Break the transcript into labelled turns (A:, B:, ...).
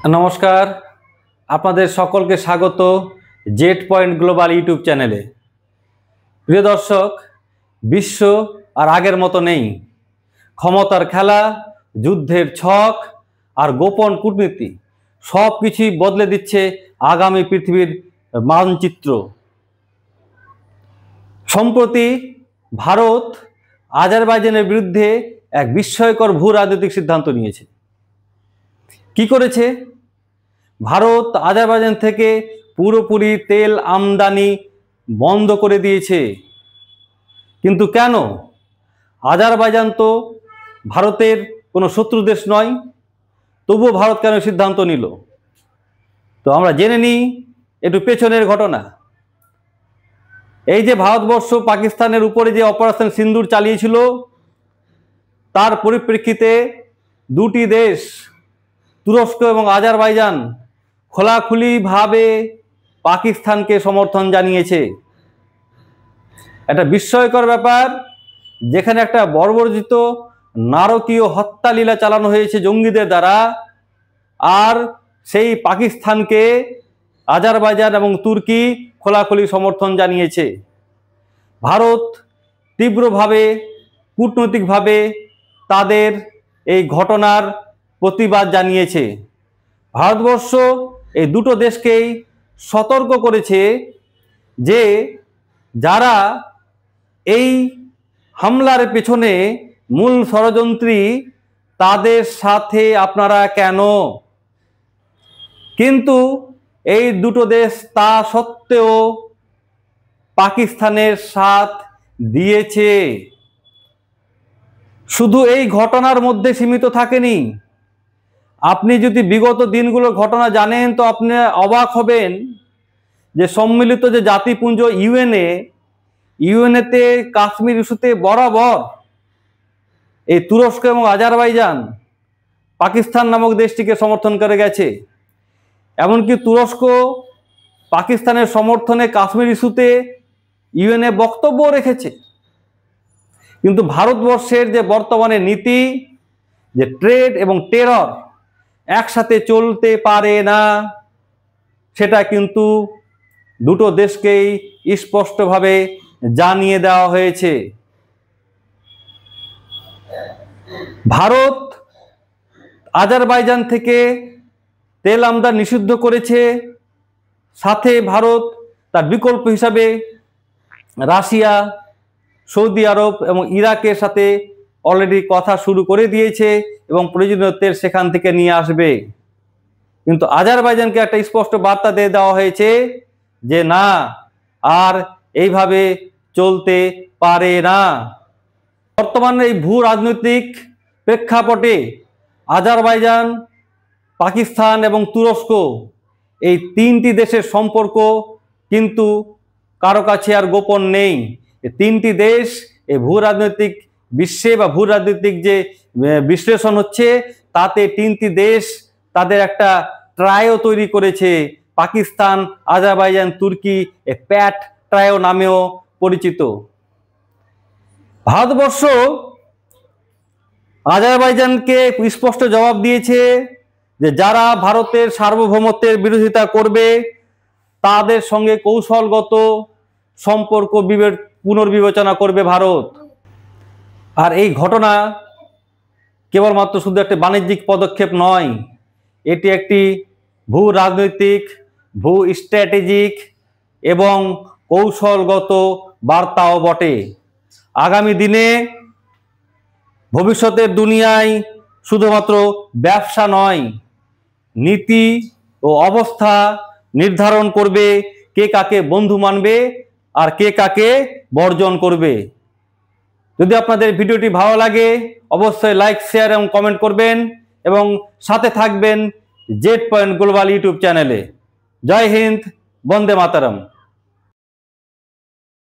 A: নমস্কার, আপনাদের সকলকে স্বাগত জেড পয়েন্ট গ্লোবাল ইউটিউব চ্যানেলে। প্রিয় দর্শক, বিশ্ব আর আগের মতো নেই। ক্ষমতার খেলা, যুদ্ধের ছক আর গোপন কূটনীতি সব কিছুই বদলে দিচ্ছে আগামী পৃথিবীর মানচিত্র। সম্প্রতি ভারত আজারবাইজানের বিরুদ্ধে এক বিস্ময়কর ভূ রাজনৈতিক সিদ্ধান্ত নিয়েছে। কি করেছে? ভারত আজারবাইজান থেকে পুরোপুরি তেল আমদানি বন্ধ করে দিয়েছে। কিন্তু কেন? আজারবাইজান তো ভারতের কোনো শত্রু দেশ নয়, তবুও ভারত কেন সিদ্ধান্ত নিল? তো আমরা জেনে নিই একটু পেছনের ঘটনা। এই যে ভারতবর্ষ পাকিস্তানের উপরে যে অপারেশন সিন্দুর চালিয়েছিল, তার পরিপ্রেক্ষিতে দুটি দেশ তুরস্ক এবং আজারবাইজান খোলাখুলিভাবে পাকিস্তানকে সমর্থন জানিয়েছে। একটা বিস্ময়কর ব্যাপার, যেখানে একটা বর্বরচিত নারকীয় হত্যালীলা চালানো হয়েছে জঙ্গিদের দ্বারা, আর সেই পাকিস্তানকে আজারবাইজান এবং তুর্কি খোলাখুলি সমর্থন জানিয়েছে। ভারত তীব্রভাবে কূটনৈতিকভাবে তাদের এই ঘটনার প্রতিবাদ জানিয়েছে। ভারতবর্ষ এই দুটো দেশকেই সতর্ক করেছে যে যারা এই হামলার পেছনে মূল ষড়যন্ত্রী, তাদের সাথে আপনারা কেন? কিন্তু এই দুটো দেশ তা সত্ত্বেও পাকিস্তানের সাথ দিয়েছে। শুধু এই ঘটনার মধ্যে সীমিত থাকেনি। আপনি যদি বিগত দিনগুলোর ঘটনা জানেন তো আপনি অবাক হবেন যে সম্মিলিত যে জাতিপুঞ্জ ইউএনএতে কাশ্মীর ইস্যুতে বরাবর এই তুরস্ক এবং আজারবাইজান পাকিস্তান নামক দেশটিকে সমর্থন করে গেছে। এমনকি তুরস্ক পাকিস্তানের সমর্থনে কাশ্মীর ইস্যুতে ইউএনএ বক্তব্য রেখেছে। কিন্তু ভারতবর্ষের যে বর্তমানে নীতি, যে ট্রেড এবং টেরর একসাথে চলতে পারে না, সেটা কিন্তু দুটো দেশকেই স্পষ্টভাবে জানিয়ে দেওয়া হয়েছে। ভারত আজারবাইজান থেকে তেল আমদানি নিষিদ্ধ করেছে, সাথে ভারত তার বিকল্প হিসাবে রাশিয়া, সৌদি আরব এবং ইরাকের সাথে অলরেডি কথা শুরু করে দিয়েছে এবং প্রয়োজনীয় তেল সেখান থেকে নিয়ে আসবে। কিন্তু আজারবাইজানকে একটা স্পষ্ট বার্তা দিয়ে দেওয়া হয়েছে যে না, আর এইভাবে চলতে পারে না। বর্তমানে এই ভূ রাজনৈতিক প্রেক্ষাপটে আজারবাইজান, পাকিস্তান এবং তুরস্ক, এই তিনটি দেশের সম্পর্ক কিন্তু কারো কাছে আর গোপন নেই। এই তিনটি দেশ এই ভূ রাজনৈতিক বিশ্বে বা ভূ রাজনৈতিক যে বিশ্লেষণ হচ্ছে, তাতে তিনটি দেশ তাদের একটা ট্রায়ো তৈরি করেছে। পাকিস্তান, আজারবাইজান, তুর্কি, প্যাট ট্রায়ো নামেও পরিচিত। ভারতবর্ষ আজারবাইজানকে স্পষ্ট জবাব দিয়েছে যে যারা ভারতের সার্বভৌমত্বের বিরোধিতা করবে তাদের সঙ্গে কৌশলগত সম্পর্ক পুনর্বিবেচনা করবে ভারত। আর এই ঘটনা কেবলমাত্র শুধু একটা বাণিজ্যিক পদক্ষেপ নয়, এটি একটি ভূ রাজনৈতিক, ভূ স্ট্র্যাটেজিক এবং কৌশলগত বার্তাও বটে। আগামী দিনে ভবিষ্যতের দুনিয়ায় শুধুমাত্র ব্যবসা নয়, নীতি ও অবস্থা নির্ধারণ করবে কে কাকে বন্ধু মানবে আর কে কাকে বর্জন করবে। যদি আপনাদের ভিডিওটি ভালো লাগে অবশ্যই লাইক, শেয়ার এবং কমেন্ট করবেন এবং সাথে থাকবেন জেড পয়েন্ট গ্লোবাল ইউটিউব চ্যানেলে। জয় হিন্দ, বন্দে মাতরম।